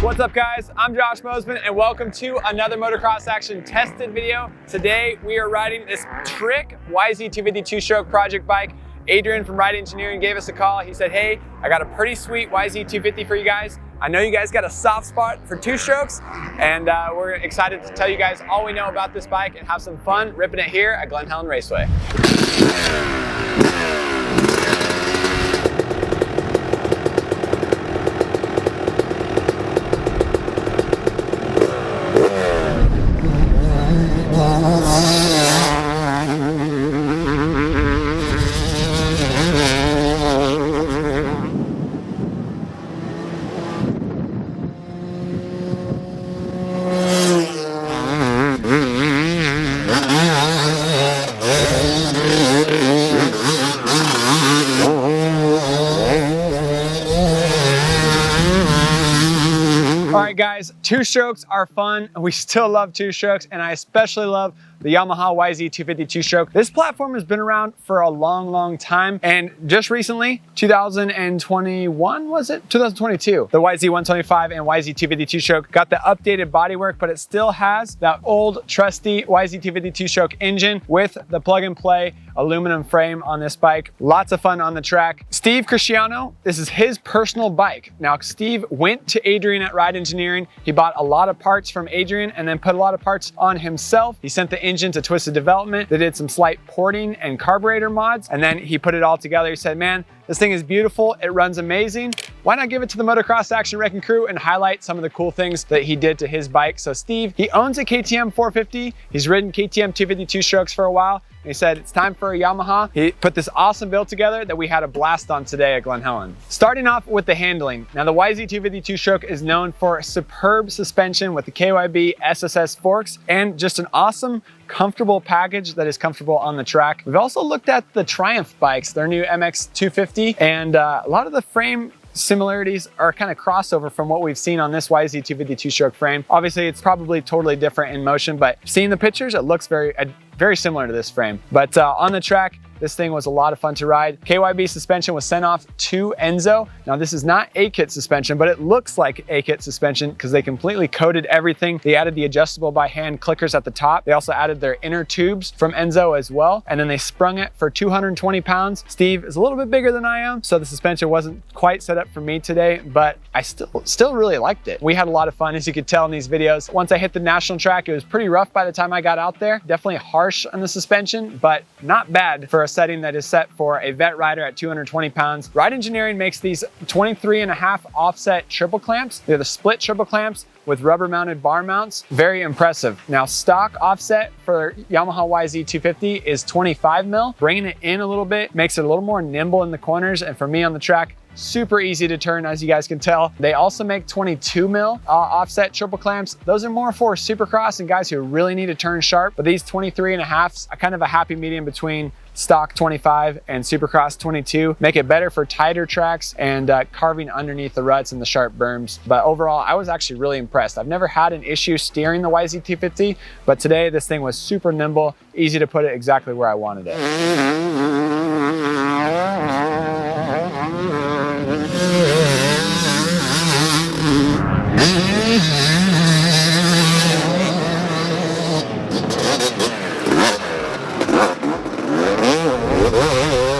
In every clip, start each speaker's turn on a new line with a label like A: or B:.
A: What's up guys, I'm Josh Mosman and welcome to another Motocross Action tested video. Today we are riding this Trick YZ250 two-stroke project bike. Adrian from Ride Engineering gave us a call. He said, hey, I got a pretty sweet YZ250 for you guys. I know you guys got a soft spot for two strokes and we're excited to tell you guys all we know about this bike and have some fun ripping it here at Glen Helen Raceway. All right guys, two strokes are fun. We still love two strokes and I especially love the Yamaha YZ250 two-stroke. This platform has been around for a long time and just recently, 2021 was it? 2022, the YZ125 and YZ250 two-stroke got the updated bodywork, but it still has that old trusty YZ250 two-stroke engine with the plug-and-play aluminum frame on this bike. Lots of fun on the track. Steve Christiano, this is his personal bike. Now, Steve went to Adrian at Ride Engineering. He bought a lot of parts from Adrian and then put a lot of parts on himself. He sent the engine to Twisted Development. They did some slight porting and carburetor mods, and then he put it all together. He said, man, this thing is beautiful. It runs amazing. Why not give it to the Motocross Action Wrecking Crew and highlight some of the cool things that he did to his bike? So Steve, he owns a KTM 450. He's ridden KTM 250 two-strokes for a while. He said, it's time for a Yamaha. He put this awesome build together that we had a blast on today at Glen Helen. Starting off with the handling. Now the YZ250 two-stroke is known for superb suspension with the KYB SSS forks and just an awesome, comfortable package that is comfortable on the track. We've also looked at the Triumph bikes, their new MX250, and a lot of the frame similarities are kind of crossover from what we've seen on this YZ250 two-stroke frame. Obviously, it's probably totally different in motion, but seeing the pictures, it looks very similar to this frame. But on the track, this thing was a lot of fun to ride. KYB suspension was sent off to Enzo. Now this is not A-kit suspension, but it looks like A-kit suspension because they completely coated everything. They added the adjustable by hand clickers at the top. They also added their inner tubes from Enzo as well. And then they sprung it for 220 pounds. Steve is a little bit bigger than I am, so the suspension wasn't quite set up for me today, but I still really liked it. We had a lot of fun, as you could tell in these videos. Once I hit the national track, it was pretty rough by the time I got out there. Definitely harsh on the suspension, but not bad for a setting that is set for a vet rider at 220 pounds. Ride Engineering makes these 23.5 offset triple clamps. They're the split triple clamps with rubber mounted bar mounts. Very impressive. Now stock offset for Yamaha YZ250 is 25 mil. Bringing it in a little bit makes it a little more nimble in the corners, and for me on the track, super easy to turn, as you guys can tell. They also make 22 mil offset triple clamps. Those are more for supercross and guys who really need to turn sharp, but these 23.5s are kind of a happy medium between stock 25 and supercross 22. Make it better for tighter tracks and carving underneath the ruts and the sharp berms. But overall, I was actually really impressed. I've never had an issue steering the YZ250, but today this thing was super nimble, easy to put it exactly where I wanted it.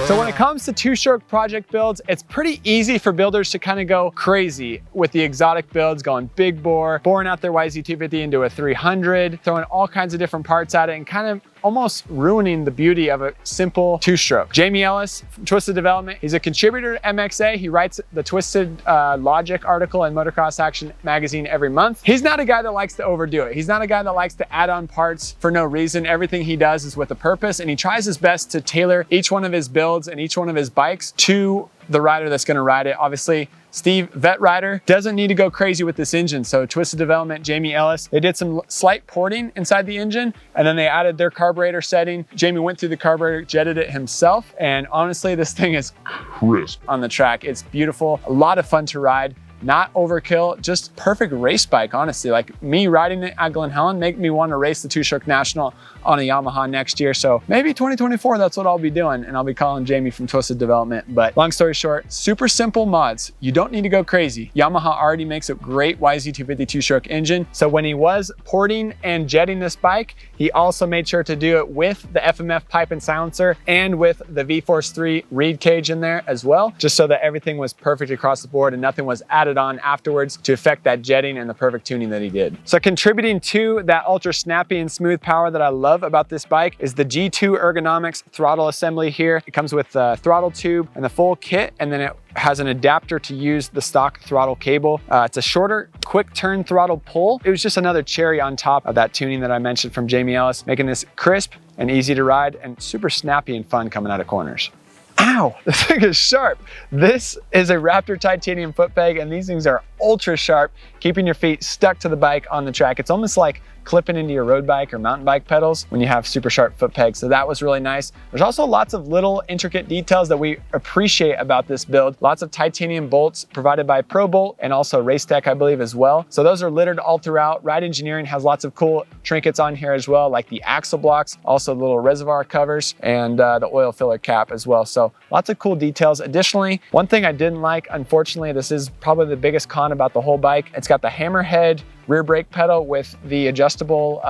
A: So when it comes to two-stroke project builds, it's pretty easy for builders to kind of go crazy with the exotic builds, going big bore, boring out their YZ250 into a 300, throwing all kinds of different parts at it and kind of almost ruining the beauty of a simple two-stroke. Jamie Ellis from Twisted Development, he's a contributor to MXA. He writes the Twisted Logic article in Motocross Action magazine every month. He's not a guy that likes to overdo it. He's not a guy that likes to add on parts for no reason. Everything he does is with a purpose, and he tries his best to tailor each one of his builds and each one of his bikes to the rider that's gonna ride it. Obviously, Steve, vet rider, doesn't need to go crazy with this engine. So Twisted Development, Jamie Ellis, they did some slight porting inside the engine, and then they added their carburetor setting. Jamie went through the carburetor, jetted it himself, and honestly, this thing is crisp on the track. It's beautiful, a lot of fun to ride. not overkill, just perfect race bike, honestly. Like me riding it at Glen Helen make me want to race the two-stroke national on a Yamaha next year. So maybe 2024, that's what I'll be doing. And I'll be calling Jamie from Twisted Development. But long story short, super simple mods. You don't need to go crazy. Yamaha already makes a great YZ250 two-stroke engine. So when he was porting and jetting this bike, he also made sure to do it with the FMF pipe and silencer and with the V-Force 3 reed cage in there as well, just so that everything was perfect across the board and nothing was added on afterwards to affect that jetting and the perfect tuning that he did. So contributing to that ultra snappy and smooth power that I love about this bike is the G2 ergonomics throttle assembly here. It comes with the throttle tube and the full kit, and then it has an adapter to use the stock throttle cable. It's a shorter, quick turn throttle pull. It was just another cherry on top of that tuning that I mentioned from Jamie Ellis, making this crisp and easy to ride and super snappy and fun coming out of corners. Ow, this thing is sharp. This is a Raptor titanium foot peg, and these things are ultra sharp, keeping your feet stuck to the bike on the track. It's almost like clipping into your road bike or mountain bike pedals when you have super sharp foot pegs. So that was really nice. There's also lots of little intricate details that we appreciate about this build. Lots of titanium bolts provided by ProBolt and also Race Tech, I believe, as well. So those are littered all throughout. Ride Engineering has lots of cool trinkets on here as well, like the axle blocks, also the little reservoir covers, and the oil filler cap as well. So lots of cool details. Additionally, one thing I didn't like, unfortunately, this is probably the biggest con about the whole bike. It's got the hammerhead rear brake pedal with the adjustable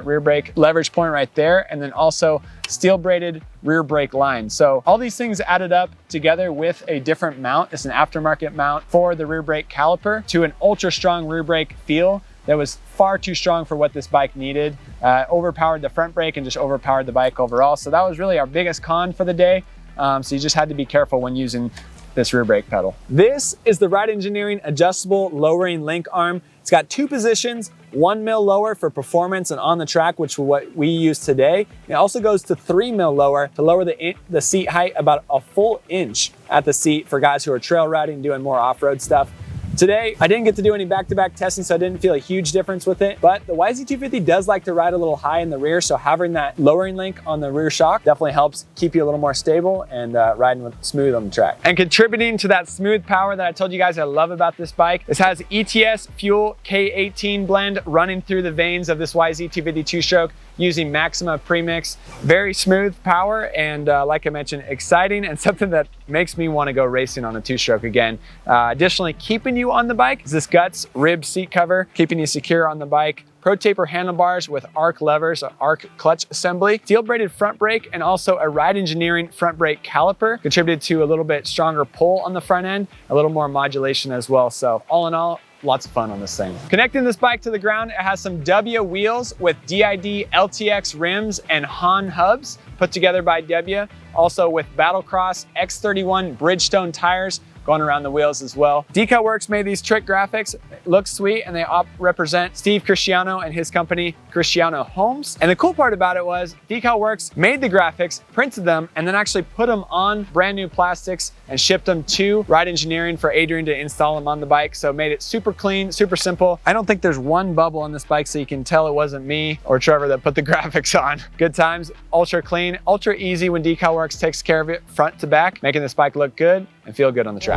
A: rear brake leverage point right there, and then also steel braided rear brake line. So all these things added up together with a different mount. It's an aftermarket mount for the rear brake caliper to an ultra strong rear brake feel that was far too strong for what this bike needed. Overpowered the front brake and just overpowered the bike overall. So that was really our biggest con for the day. So you just had to be careful when using this rear brake pedal. This is the Ride Engineering adjustable lowering link arm. It's got two positions, 1 mil lower for performance and on the track, which is what we use today. It also goes to 3 mil lower to lower the seat height about a full inch at the seat for guys who are trail riding, doing more off-road stuff. Today, I didn't get to do any back-to-back testing, so I didn't feel a huge difference with it, but the YZ250 does like to ride a little high in the rear, so having that lowering link on the rear shock definitely helps keep you a little more stable and riding smooth on the track. And contributing to that smooth power that I told you guys I love about this bike, this has ETS Fuel K18 blend running through the veins of this YZ250 two-stroke using Maxima premix. Very smooth power and like I mentioned, exciting and something that makes me want to go racing on a two-stroke again. Additionally, keeping you on the bike is this Guts rib seat cover, keeping you secure on the bike. Pro taper handlebars with arc levers, an arc clutch assembly, steel braided front brake, and also a Ride Engineering front brake caliper contributed to a little bit stronger pull on the front end, a little more modulation as well. So all in all, lots of fun on this thing. Connecting this bike to the ground, it has some W wheels with DID LTX rims and Han hubs put together by W. Also with Battlecross X31 Bridgestone tires going around the wheels as well. DecalWorks made these trick graphics. It looks sweet, and they represent Steve Christiano and his company, Christiano Homes. And the cool part about it was DecalWorks made the graphics, printed them, and then actually put them on brand new plastics and shipped them to Ride Engineering for Adrian to install them on the bike. So made it super clean, super simple. I don't think there's one bubble on this bike, so you can tell it wasn't me or Trevor that put the graphics on. Good times, ultra clean, ultra easy when DecalWorks takes care of it front to back, making this bike look good and feel good on the track.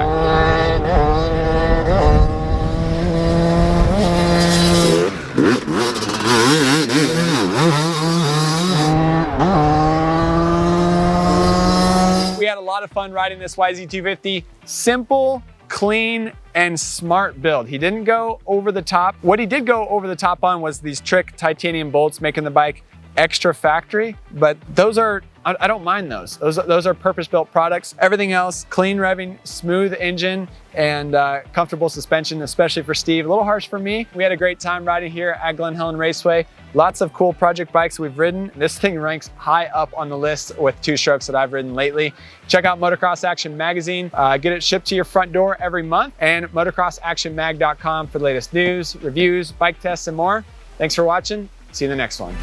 A: We had a lot of fun riding this YZ250. Simple, clean, and smart build. He didn't go over the top. What he did go over the top on was these trick titanium bolts, making the bike extra factory, but those are, I don't mind those. Those are purpose-built products. Everything else, clean revving, smooth engine, and comfortable suspension, especially for Steve. A little harsh for me. We had a great time riding here at Glen Helen Raceway. Lots of cool project bikes we've ridden. This thing ranks high up on the list with two-strokes that I've ridden lately. Check out Motocross Action Magazine. Get it shipped to your front door every month, and motocrossactionmag.com for the latest news, reviews, bike tests, and more. Thanks for watching. See you in the next one.